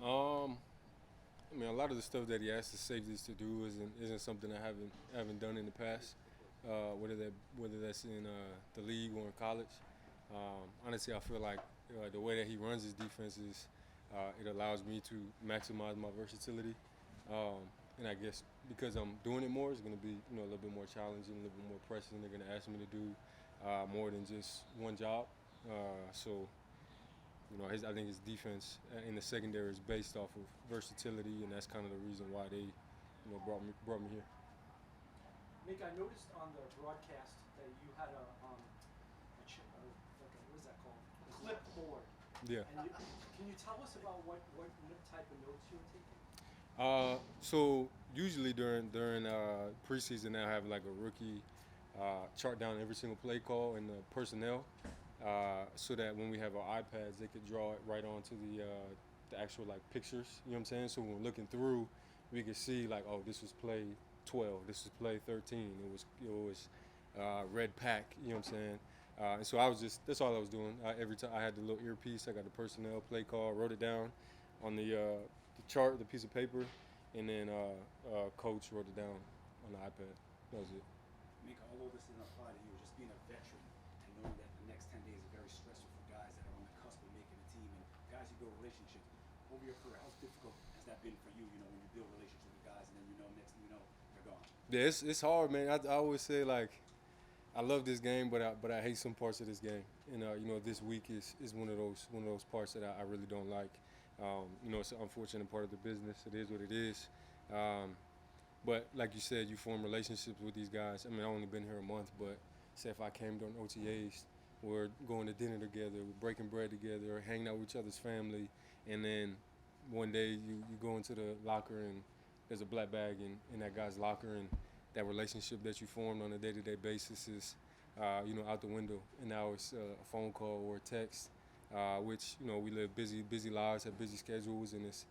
Um, I mean, a lot of the stuff that he asks the safeties to do isn't something I haven't done in the past. Whether that's in the league or in college. Honestly, I feel like the way that he runs his defense is it allows me to maximize my versatility. Um, and I guess because I'm doing it more, it's going to be a little bit more challenging, a little bit more pressing. They're going to ask me to do more than just one job. So I think his defense in the secondary is based off of versatility, and that's kind of the reason why they, brought me here. Mink, I noticed on the broadcast that you had like a, what is that called? A clipboard. Yeah. And can you tell us about what type of notes you were taking? So usually during preseason, they'll have like a rookie chart down every single play call and the personnel, so that when we have our iPads, they could draw it right onto the actual like pictures. You know what I'm saying? So when we're looking through, we could see like, oh, this was play 12, this was play 13. It was red pack. You know what I'm saying? And so that's all I was doing. Every time I had the little earpiece, I got the personnel play call, wrote it down on the chart, the piece of paper, and then coach wrote it down on the iPad. That was it. Mika, although this doesn't apply to you, just being a veteran and knowing that the next 10 days are very stressful for guys that are on the cusp of making a team and guys you build relationships over your career, how difficult has that been for you, when you build relationships with guys and then next thing you know, they're gone? Yeah, it's hard, man. I always say like I love this game, but I hate some parts of this game. And this week is one of those parts that I really don't like. It's an unfortunate part of the business. It is what it is. Um, but like you said, you form relationships with these guys. I mean, I've only been here a month, but say if I came during OTAs, we're going to dinner together, we're breaking bread together, hanging out with each other's family, and then one day you go into the locker and there's a black bag in that guy's locker, and that relationship that you formed on a day-to-day basis is out the window, and now it's a phone call or a text, which we live busy lives, have busy schedules, and it's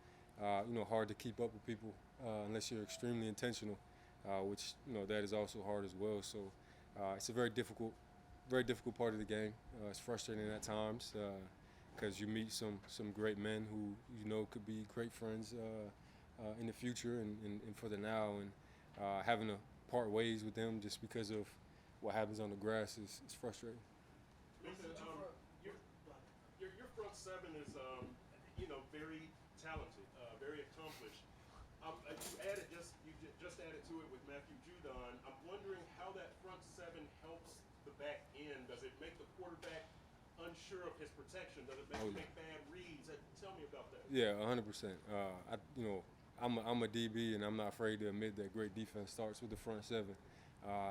hard to keep up with people unless you're extremely intentional, which that is also hard as well. So it's a very difficult part of the game. It's frustrating at times because you meet some great men who could be great friends in the future and for the now, and having to part ways with them just because of what happens on the grass is frustrating. Listen, your, your front seven is very talented, very accomplished. You just added to it with Matthew Judon. I'm wondering how that front seven helps the back end. Does it make the quarterback unsure of his protection? Does it make Oh him yeah. make bad reads? Tell me about that. Yeah, 100%. I'm a DB, and I'm not afraid to admit that great defense starts with the front seven,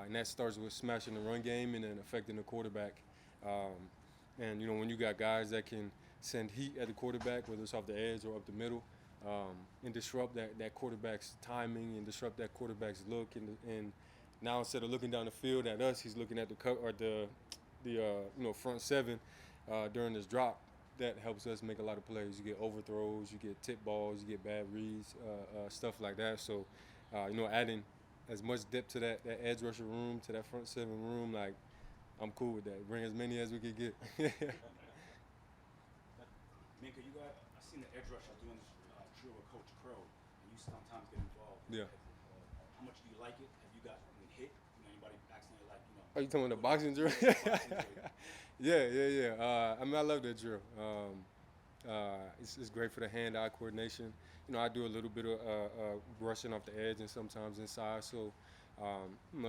and that starts with smashing the run game and then affecting the quarterback. Um, and when you got guys that can send heat at the quarterback, whether it's off the edge or up the middle, and disrupt that quarterback's timing and disrupt that quarterback's look, and now instead of looking down the field at us, he's looking at the front seven during this drop. That helps us make a lot of plays. You get overthrows, you get tip balls, you get bad reads, stuff like that. So, adding as much depth to that edge rusher room, to that front seven room, like I'm cool with that. Bring as many as we could get. Minka, I seen the edge rusher doing this drill with Coach Crow, and you sometimes get involved. Yeah. How much do you like it? Have you got hit? Anybody accidentally Are you talking about the boxing drill? boxing drill? Yeah. I mean, I love that drill. It's great for the hand-eye coordination. I do a little bit of rushing off the edge and sometimes inside. So,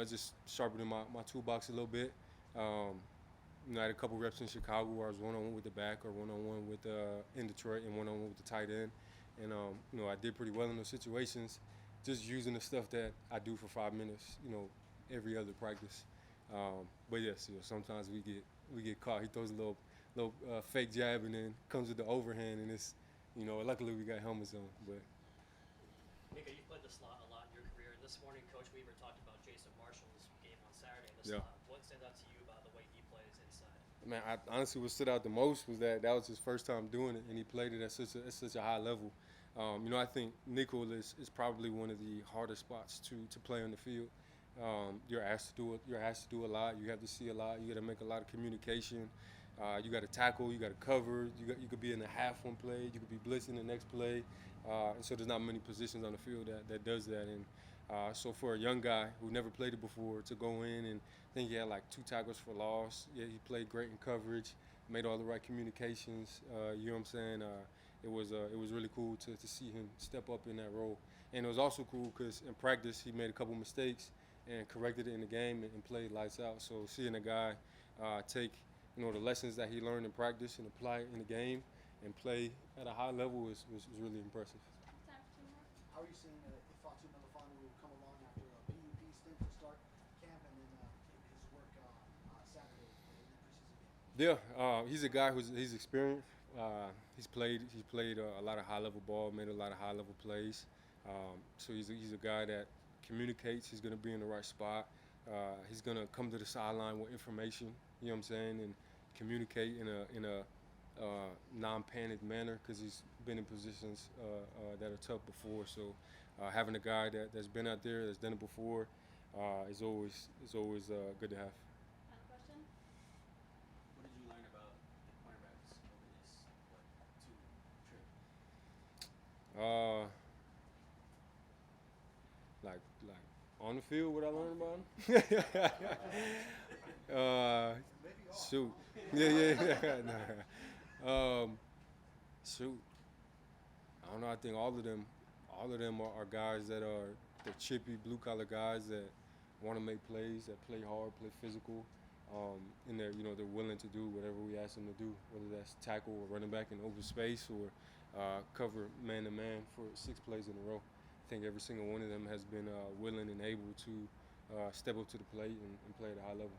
just sharpening my toolbox a little bit. I had a couple reps in Chicago where I was one-on-one with the back or one-on-one with in Detroit and one-on-one with the tight end. And, I did pretty well in those situations, just using the stuff that I do for 5 minutes, every other practice. But yes, sometimes we get caught. He throws a little fake jab and then comes with the overhand, and it's luckily we got helmets on. But Mika, you've played the slot a lot in your career, and this morning Coach Weaver talked about Jason Marshall's game on Saturday in the yeah, slot. What stands out to you about the way he plays inside? man, honestly what stood out the most was that was his first time doing it, and he played it at such a high level. I think nickel is probably one of the hardest spots to play on the field. You're asked to do it. You're asked to do a lot. You have to see a lot. You got to make a lot of communication. You got to tackle, you got to cover, you could be in the half one play, you could be blitzing the next play, and so there's not many positions on the field that does that. And so for a young guy who never played it before to go in and I think he had like 2 tackles for loss. Yeah, he played great in coverage, made all the right communications. You know what I'm saying? It was really cool to see him step up in that role. And it was also cool because in practice he made a couple mistakes and corrected it in the game and played lights out. So seeing a guy take the lessons that he learned in practice and apply it in the game and play at a high level was really impressive. Time for 2 more. How are you seeing if Fatu Melifonwu will come along after a PUP stint to start camp and then his work Saturday in the preseason game? Yeah, he's a guy he's experienced. He's played a lot of high level ball, made a lot of high level plays. So he's a guy that communicates. He's going to be in the right spot. He's going to come to the sideline with information. You know what I'm saying, and communicate in a non-panicked manner because he's been in positions that are tough before. So having a guy that's been out there, that's done it before, is always good to have. Final question. What did you learn about the cornerbacks over this 2 trip? Like on the field, what I learned about him? Shoot. Yeah. Nah. Shoot. I don't know. I think all of them are guys that are the chippy, blue-collar guys that want to make plays, that play hard, play physical, and they're willing to do whatever we ask them to do, whether that's tackle or running back in open space or cover man-to-man for 6 plays in a row. I think every single one of them has been willing and able to step up to the plate and play at a high level.